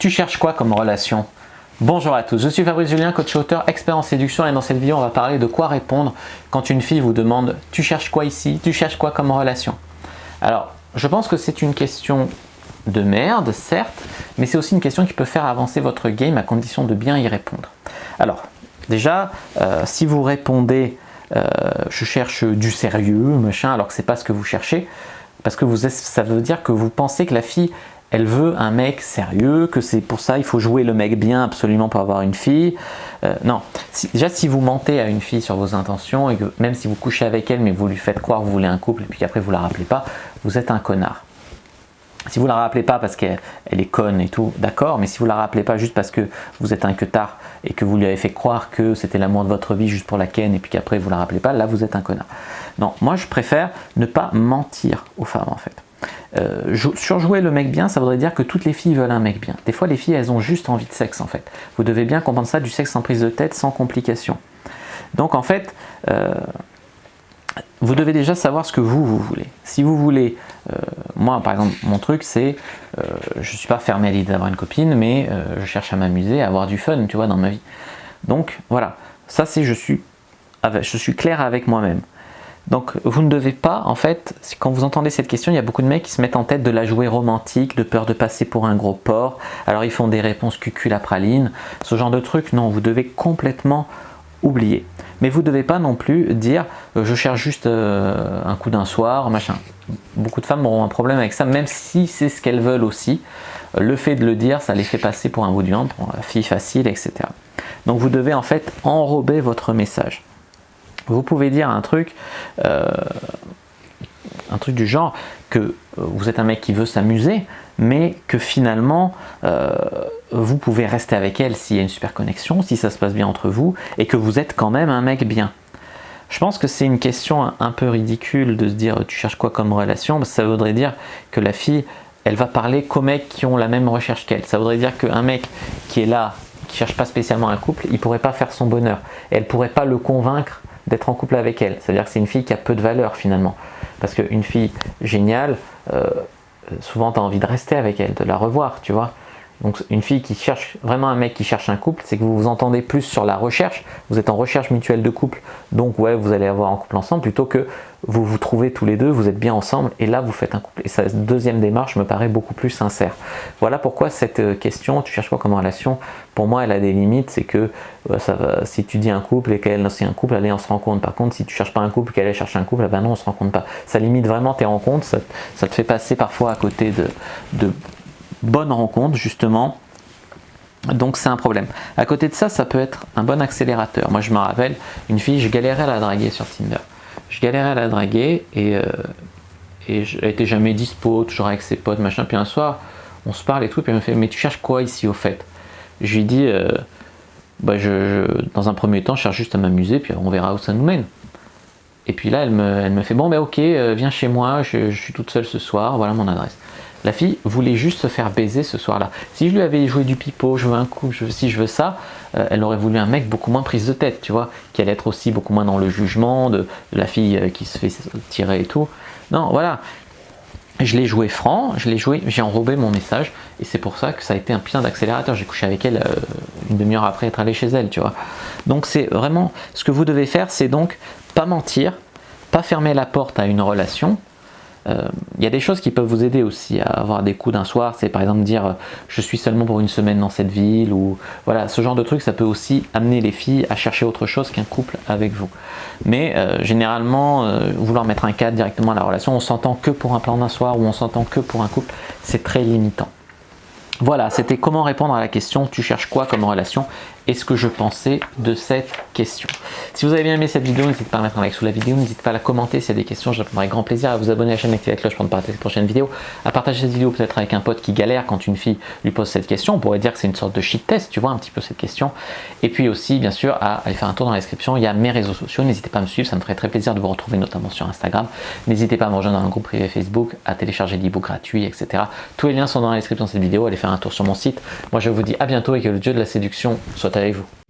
Tu cherches quoi comme relation? Bonjour à tous, je suis Fabrice Julien, coach auteur, expert en séduction et dans cette vidéo on va parler de quoi répondre quand une fille vous demande « Tu cherches quoi ici? Tu cherches quoi comme relation ?» Alors, je pense que c'est une question de merde, certes, mais c'est aussi une question qui peut faire avancer votre game à condition de bien y répondre. Alors, déjà, si vous répondez je cherche du sérieux, machin, alors que c'est pas ce que vous cherchez, parce que ça veut dire que vous pensez que la fille elle veut un mec sérieux, que c'est pour ça il faut jouer le mec bien absolument pour avoir une fille. Non, déjà si vous mentez à une fille sur vos intentions et que même si vous couchez avec elle mais vous lui faites croire que vous voulez un couple et puis qu'après vous la rappelez pas, vous êtes un connard. Si vous la rappelez pas parce qu'elle est conne et tout, d'accord, mais si vous la rappelez pas juste parce que vous êtes un queutard et que vous lui avez fait croire que c'était l'amour de votre vie juste pour la ken et puis qu'après vous la rappelez pas, là vous êtes un connard. Non, moi je préfère ne pas mentir aux femmes en fait. Surjouer le mec bien, ça voudrait dire que toutes les filles veulent un mec bien. Des fois les filles elles ont juste envie de sexe en fait. Vous devez bien comprendre ça, du sexe sans prise de tête, sans complications. Donc en fait, vous devez déjà savoir ce que vous voulez. Si vous voulez, moi par exemple mon truc c'est, je ne suis pas fermé à l'idée d'avoir une copine, mais je cherche à m'amuser, à avoir du fun, tu vois, dans ma vie. Donc voilà, ça c'est je suis clair avec moi-même. Donc vous ne devez pas, en fait, quand vous entendez cette question, il y a beaucoup de mecs qui se mettent en tête de la jouer romantique, de peur de passer pour un gros porc, alors ils font des réponses cucul à praline, ce genre de truc, non, vous devez complètement oublier. Mais vous ne devez pas non plus dire je cherche juste un coup d'un soir, machin. Beaucoup de femmes auront un problème avec ça, même si c'est ce qu'elles veulent aussi. Le fait de le dire, ça les fait passer pour un bout de viande, pour la fille facile, etc. Donc vous devez en fait enrober votre message. Vous pouvez dire un truc du genre que vous êtes un mec qui veut s'amuser, mais que finalement vous pouvez rester avec elle s'il y a une super connexion, si ça se passe bien entre vous, et que vous êtes quand même un mec bien. Je pense que c'est une question un peu ridicule de se dire tu cherches quoi comme relation, parce que ça voudrait dire que la fille elle va parler qu'aux mecs qui ont la même recherche qu'elle. Ça voudrait dire qu'un mec qui est là, qui cherche pas spécialement un couple, il pourrait pas faire son bonheur, et elle pourrait pas le convaincre d'être en couple avec elle. C'est-à-dire que c'est une fille qui a peu de valeur finalement. Parce qu'une fille géniale, souvent tu as envie de rester avec elle, de la revoir, tu vois. Donc une fille qui cherche, vraiment un mec qui cherche un couple, c'est que vous vous entendez plus sur la recherche, vous êtes en recherche mutuelle de couple, donc ouais, vous allez avoir un couple ensemble, plutôt que vous vous trouvez tous les deux, vous êtes bien ensemble, et là vous faites un couple. Et cette deuxième démarche me paraît beaucoup plus sincère. Voilà pourquoi cette question, tu cherches quoi comme relation, pour moi elle a des limites, c'est que si tu dis un couple et qu'elle c'est un couple, allez on se rend compte. Par contre si tu cherches pas un couple, qu'elle cherche un couple, ben non on se rend compte pas. Ça limite vraiment tes rencontres, ça te fait passer parfois à côté de bonnes rencontres justement, donc c'est un problème. À côté de ça, ça peut être un bon accélérateur. Moi je me rappelle, une fille, je galérais à la draguer sur Tinder. Je galérais à la draguer et elle était jamais dispo, toujours avec ses potes, machin. Puis un soir, on se parle et tout, puis elle me fait « Mais tu cherches quoi ici au fait ?» Je lui dis dans un premier temps, je cherche juste à m'amuser, puis on verra où ça nous mène. » Et puis là, elle me fait « Bon, ok, viens chez moi, je suis toute seule ce soir, voilà mon adresse. » La fille voulait juste se faire baiser ce soir-là. Si je lui avais joué du pipeau, je veux un couple, si je veux ça, elle aurait voulu un mec beaucoup moins prise de tête, tu vois, qui allait être aussi beaucoup moins dans le jugement de la fille qui se fait tirer et tout. Non, voilà. Je l'ai joué franc, j'ai enrobé mon message et c'est pour ça que ça a été un putain d'accélérateur. J'ai couché avec elle une demi-heure après être allé chez elle, tu vois. Donc c'est vraiment, ce que vous devez faire, c'est donc pas mentir, pas fermer la porte à une relation. Il y a des choses qui peuvent vous aider aussi à avoir des coups d'un soir, c'est par exemple dire je suis seulement pour une semaine dans cette ville, ou voilà, ce genre de truc, ça peut aussi amener les filles à chercher autre chose qu'un couple avec vous. Mais généralement, vouloir mettre un cadre directement à la relation, on s'entend que pour un plan d'un soir ou on s'entend que pour un couple, c'est très limitant. Voilà, c'était comment répondre à la question tu cherches quoi comme relation et ce que je pensais de cette question. Si vous avez bien aimé cette vidéo, n'hésitez pas à mettre un like sous la vidéo, n'hésitez pas à la commenter s'il y a des questions, je répondrai avec grand plaisir, à vous abonner à la chaîne, activer la cloche pour ne pas rater les prochaines vidéos, à partager cette vidéo peut-être avec un pote qui galère quand une fille lui pose cette question. On pourrait dire que c'est une sorte de shit test, tu vois, un petit peu cette question. Et puis aussi, bien sûr, à aller faire un tour dans la description, il y a mes réseaux sociaux, n'hésitez pas à me suivre, ça me ferait très plaisir de vous retrouver notamment sur Instagram. N'hésitez pas à me rejoindre dans le groupe privé Facebook, à télécharger l'ebook gratuit, etc. Tous les liens sont dans la description de cette vidéo, allez faire un tour sur mon site. Moi je vous dis à bientôt et que le dieu de la séduction soit avec vous.